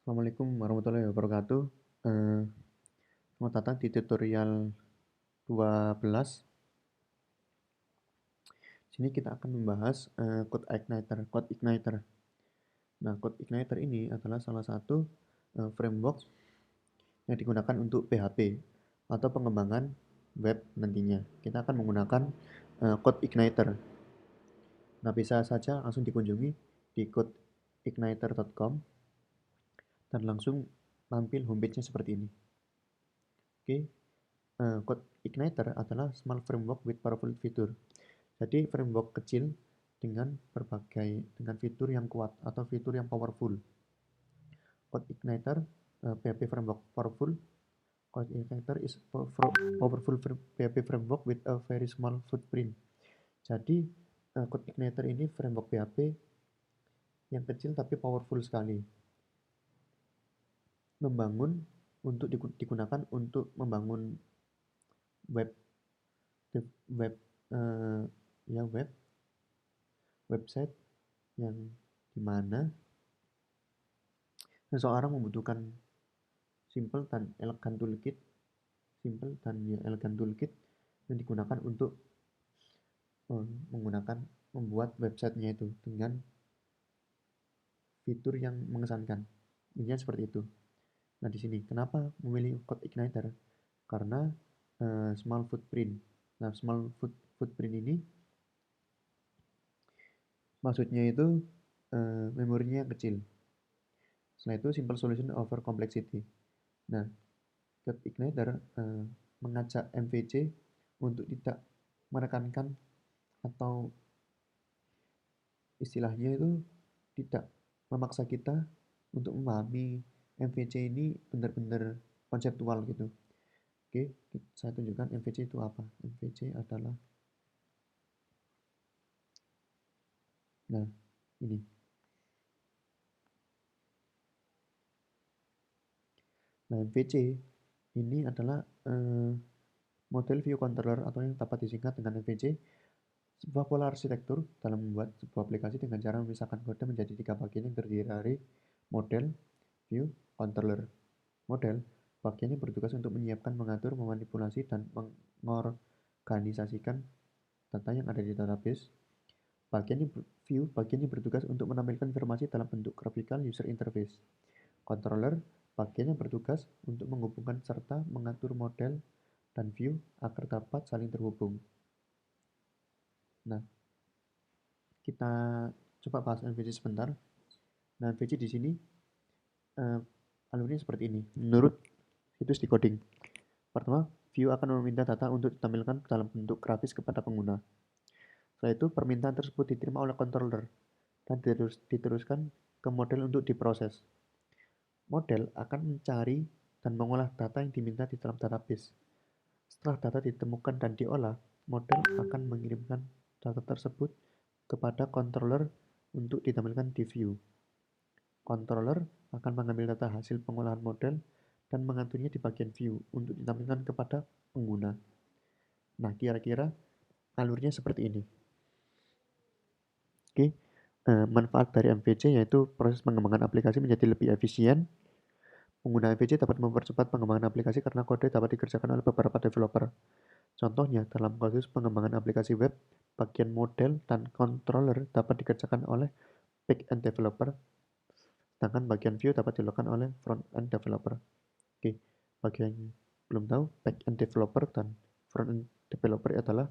Assalamualaikum warahmatullahi wabarakatuh. Eh, Selamat datang di tutorial 12. Sini kita akan membahas Code Igniter. Code Igniter. Nah, Code Igniter ini adalah salah satu framework yang digunakan untuk PHP atau pengembangan web nantinya. Kita akan menggunakan Code Igniter. Nah, bisa saja langsung dikunjungi di codeigniter.com dan langsung tampil homepage-nya seperti ini. Oke. Code Igniter adalah small framework with powerful feature. Jadi framework kecil dengan fitur yang kuat atau fitur yang powerful. Code Igniter PHP framework powerful. Code Igniter is powerful PHP framework with a very small footprint. Jadi Code Igniter ini framework PHP yang kecil tapi powerful sekali. Digunakan untuk membangun web web website yang dimana seseorang membutuhkan simple dan elegan toolkit yang digunakan untuk membuat websitenya itu dengan fitur yang mengesankan. Intinya seperti itu. Nah, di sini kenapa memilih Code Igniter? Karena small footprint. Nah, small footprint ini maksudnya itu memorinya kecil. Setelah itu simple solution over complexity. Nah, Code Igniter mengajak MVC untuk tidak menekankan atau istilahnya itu tidak memaksa kita untuk memahami MVC ini benar-benar konseptual gitu. Oke, saya tunjukkan MVC itu apa. MVC adalah, nah ini. Nah, MVC ini adalah model view controller atau yang dapat disingkat dengan MVC, sebuah pola arsitektur dalam membuat sebuah aplikasi dengan cara memisahkan kode menjadi 3 bagian yang terdiri dari model, view, controller. Model, bagian yang bertugas untuk menyiapkan, mengatur, memanipulasi, dan mengorganisasikan data yang ada di database. View, bagian yang bertugas untuk menampilkan informasi dalam bentuk graphical user interface. Controller, bagian yang bertugas untuk menghubungkan serta mengatur model dan view agar dapat saling terhubung. Nah, kita coba bahas MVC sebentar. Nah, MVC di sini alurnya seperti ini. Menurut situs decoding, pertama, view akan meminta data untuk ditampilkan dalam bentuk grafis kepada pengguna. Setelah itu, permintaan tersebut diterima oleh controller dan diteruskan ke model untuk diproses. Model akan mencari dan mengolah data yang diminta di dalam database. Setelah data ditemukan dan diolah, model akan mengirimkan data tersebut kepada controller untuk ditampilkan di view. Controller akan mengambil data hasil pengolahan model dan mengaturnya di bagian view untuk ditampilkan kepada pengguna. Nah, kira-kira alurnya seperti ini. Oke, manfaat dari MVC yaitu proses pengembangan aplikasi menjadi lebih efisien. Pengguna MVC dapat mempercepat pengembangan aplikasi karena kode dapat dikerjakan oleh beberapa developer. Contohnya, dalam kasus pengembangan aplikasi web, bagian model dan controller dapat dikerjakan oleh back-end developer, sedangkan bagian view dapat dilakukan oleh front-end developer. Oke, bagi yang belum tahu, back-end developer dan front-end developer adalah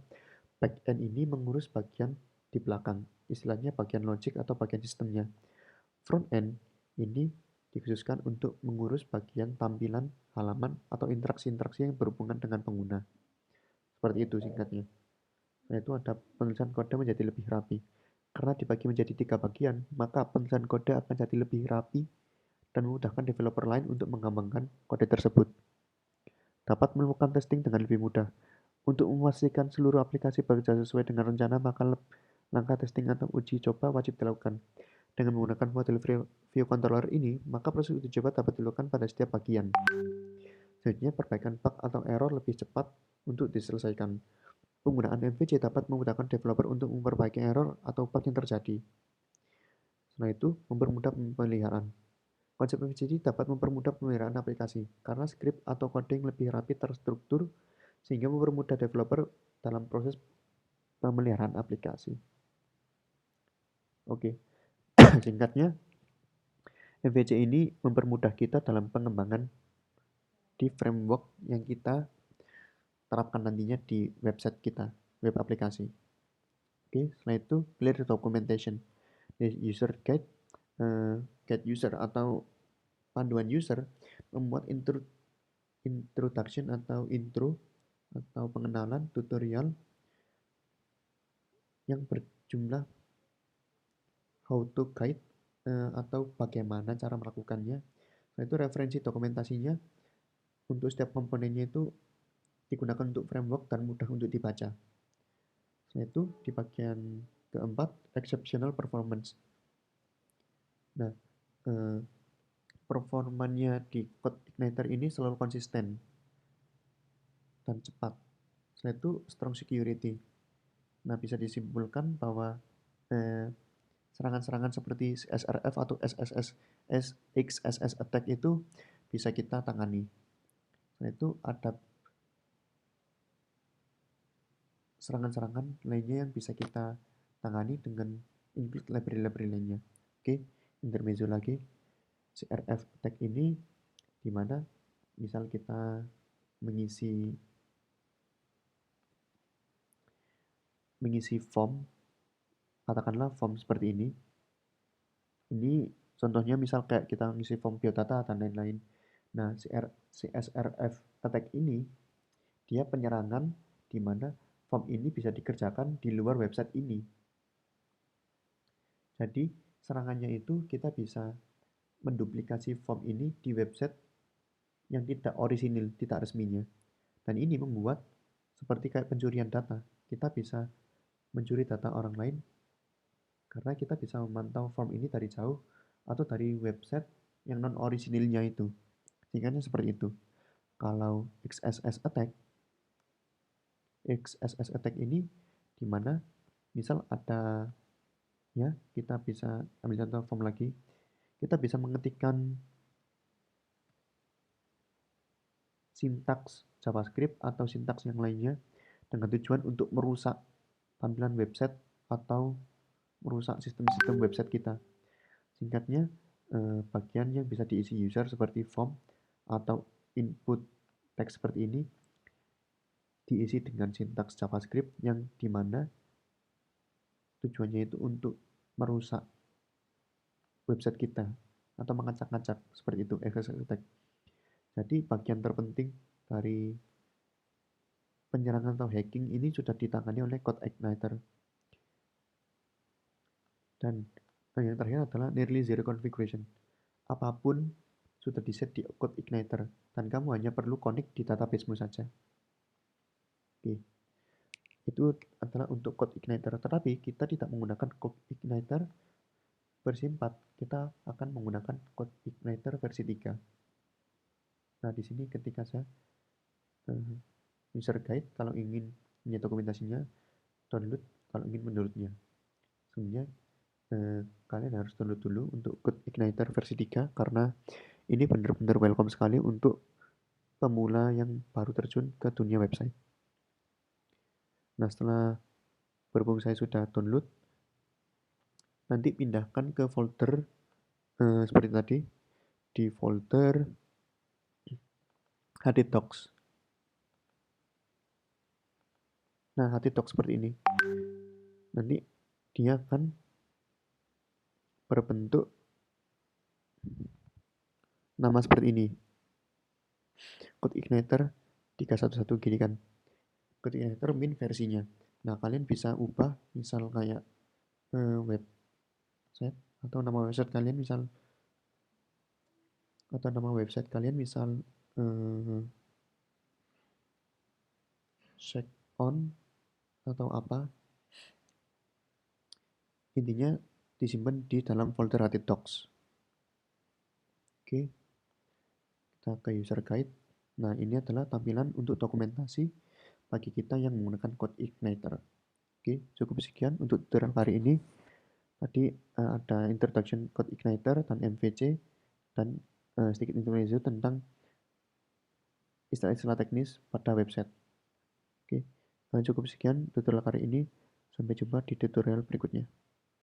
back-end ini mengurus bagian di belakang, istilahnya bagian logic atau bagian sistemnya. Front-end ini dikhususkan untuk mengurus bagian tampilan, halaman, atau interaksi-interaksi yang berhubungan dengan pengguna. Seperti itu singkatnya. Nah, itu ada penulisan kode menjadi lebih rapi. Karena dibagi menjadi 3 bagian, maka penulisan kode akan jadi lebih rapi dan memudahkan developer lain untuk mengembangkan kode tersebut. Dapat melakukan testing dengan lebih mudah. Untuk memastikan seluruh aplikasi bekerja sesuai dengan rencana, maka langkah testing atau uji coba wajib dilakukan. Dengan menggunakan model view controller ini, maka proses uji coba dapat dilakukan pada setiap bagian. Selanjutnya, perbaikan bug atau error lebih cepat untuk diselesaikan. Penggunaan MVC dapat memudahkan developer untuk memperbaiki error atau bug yang terjadi. Setelah itu, mempermudah pemeliharaan. Konsep MVC dapat mempermudah pemeliharaan aplikasi karena skrip atau coding lebih rapi terstruktur sehingga mempermudah developer dalam proses pemeliharaan aplikasi. Oke, singkatnya MVC ini mempermudah kita dalam pengembangan di framework yang kita terapkan nantinya di website kita, web aplikasi. Oke, setelah itu clear documentation, user guide, guide user atau panduan user, membuat introduction atau intro atau pengenalan tutorial yang berjumlah how to guide atau bagaimana cara melakukannya. Nah, itu referensi dokumentasinya untuk setiap komponennya itu digunakan untuk framework dan mudah untuk dibaca. Setelah itu di bagian keempat, exceptional performance. Nah, performanya di CodeIgniter ini selalu konsisten dan cepat. Setelah itu strong security. Nah, bisa disimpulkan bahwa serangan-serangan seperti SRF atau XSS attack itu bisa kita tangani. Setelah itu ada serangan-serangan lainnya yang bisa kita tangani dengan include library-library lainnya. Oke, intermezzo lagi. CRF attack ini dimana misal kita mengisi form, katakanlah form seperti ini. Ini contohnya misal kayak kita mengisi form biodata dan lain-lain. Nah, CSRF attack ini dia penyerangan di mana form ini bisa dikerjakan di luar website ini. Jadi, serangannya itu kita bisa menduplikasi form ini di website yang tidak orisinil, tidak resminya. Dan ini membuat seperti kayak pencurian data. Kita bisa mencuri data orang lain karena kita bisa memantau form ini dari jauh atau dari website yang non-orisinilnya itu. Singkatnya seperti itu. Kalau XSS attack ini dimana misal ada ya kita bisa ambil contoh form lagi, kita bisa mengetikkan sintaks JavaScript atau sintaks yang lainnya dengan tujuan untuk merusak tampilan website atau merusak sistem-sistem website kita. Singkatnya, bagian yang bisa diisi user seperti form atau input teks seperti ini diisi dengan sintaks JavaScript yang dimana tujuannya itu untuk merusak website kita atau mengacak-ngacak seperti itu, XSS attack. Jadi bagian terpenting dari penyerangan atau hacking ini sudah ditangani oleh CodeIgniter. Dan yang terakhir adalah nearly zero configuration. Apapun sudah diset di CodeIgniter dan kamu hanya perlu connect di databasemu saja. Oke. Itu adalah untuk CodeIgniter, tetapi kita tidak menggunakan CodeIgniter versi 4. Kita akan menggunakan CodeIgniter versi 3. Nah, di sini ketika saya user guide kalau ingin punya dokumentasinya, download kalau ingin menurutnya. Sebenarnya kalian harus download dulu untuk CodeIgniter versi 3 karena ini benar-benar welcome sekali untuk pemula yang baru terjun ke dunia website. Nah, setelah berhubung saya sudah download, nanti pindahkan ke folder seperti tadi, di folder htdocs. Nah, htdocs seperti ini. Nanti dia akan berbentuk nama seperti ini. CodeIgniter 311 gini kan. CodeIgniter min versinya. Nah, kalian bisa ubah misal kayak website atau nama website kalian misal check on atau apa. Intinya disimpan di dalam folder htdocs. Oke. Kita ke user guide. Nah, ini adalah tampilan untuk dokumentasi bagi kita yang menggunakan CodeIgniter. Oke, cukup sekian untuk tutorial hari ini. Tadi ada introduction CodeIgniter dan MVC. dan sedikit informasi tentang istilah-istilah teknis pada website. Oke, cukup sekian tutorial kali ini. Sampai jumpa di tutorial berikutnya.